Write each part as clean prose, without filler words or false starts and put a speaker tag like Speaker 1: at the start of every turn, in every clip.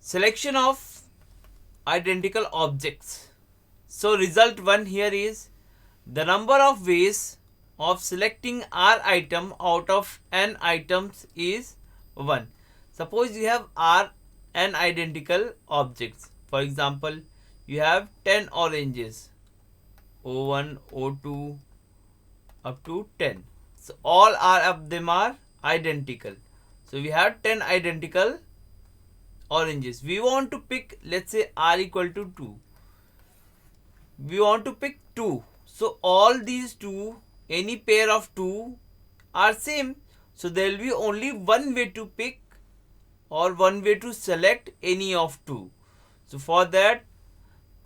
Speaker 1: selection of identical objects. So result 1 here is the number of ways of selecting R item out of n items is 1. Suppose you have R n identical objects. For example, you have 10 oranges, O1, O2 up to 10. So all of them are identical. So we have 10 identical oranges. We want to pick, let's say R equal to 2. We want to pick 2. So all these 2, any pair of 2 are same. So there will be only one way to pick or one way to select any of 2. So for that,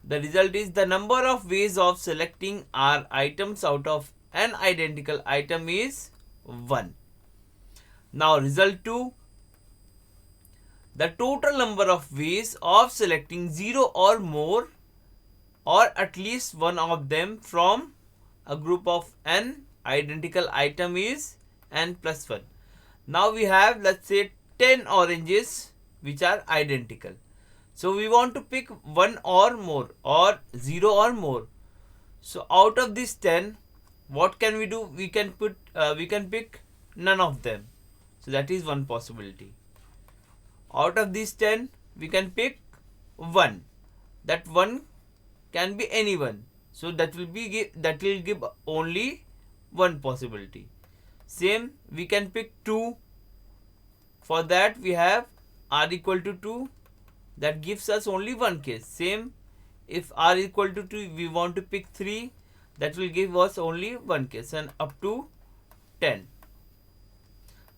Speaker 1: the result is the number of ways of selecting R items out of an identical item is 1. Now result 2, the total number of ways of selecting 0 or more or at least one of them from a group of n identical item is n plus 1. Now we have, let's say, 10 oranges which are identical. So we want to pick 1 or more or 0 or more. So out of this 10, what can we do? We can pick none of them. So that is one possibility. Out of these 10, we can pick 1. That 1 can be anyone. So that will give only one possibility. Same, we can pick 2. For that we have R equal to 2. That gives us only one case. Same, if R equal to 2, we want to pick 3. That will give us only one case, and up to 10.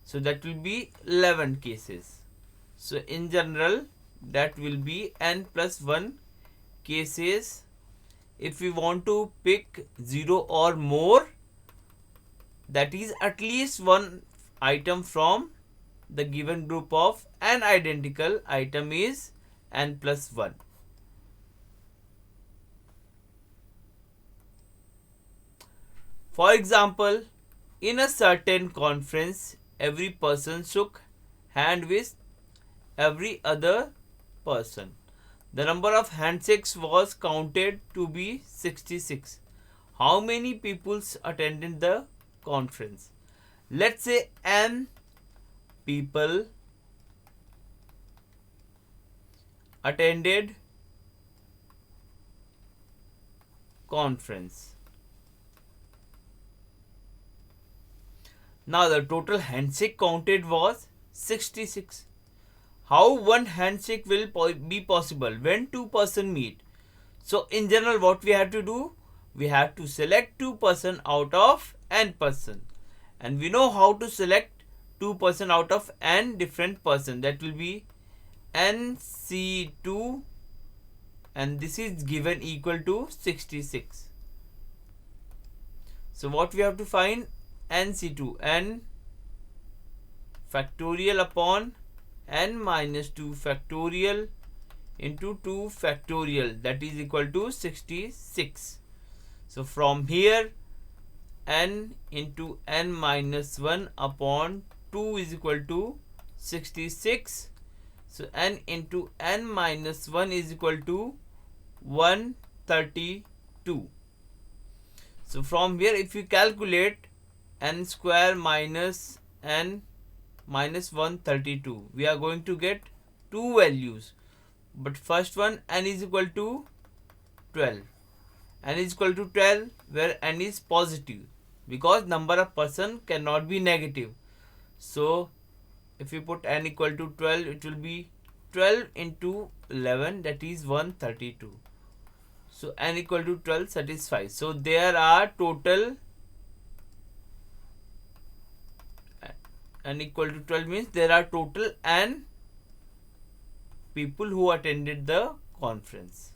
Speaker 1: So that will be 11 cases. So in general, that will be n plus 1 cases. If we want to pick 0 or more, that is at least one item from the given group of an identical item is n plus 1. For example, in a certain conference, every person shook hand with every other person. The number of handshakes was counted to be 66. How many people attended the conference? Let's say n people attended conference. Now the total handshake counted was 66. How one handshake will be possible when 2 persons meet? So in general, what we have to do? We have to select 2 persons out of n person, and we know how to select 2 persons out of n different persons. That will be NC2, and this is given equal to 66. So what we have to find? NC2, n factorial upon n minus 2 factorial into 2 factorial, that is equal to 66. So from here, n into n minus 1 upon 2 is equal to 66. So n into n minus 1 is equal to 132. So from here, if you calculate n square minus n minus 132, we are going to get two values. But first one, n is equal to 12. N is equal to 12 where n is positive, because number of person cannot be negative. So if you put n equal to 12, it will be 12 into 11, that is 132. So n equal to 12 satisfies. So there are total, n equal to 12 means there are total n people who attended the conference.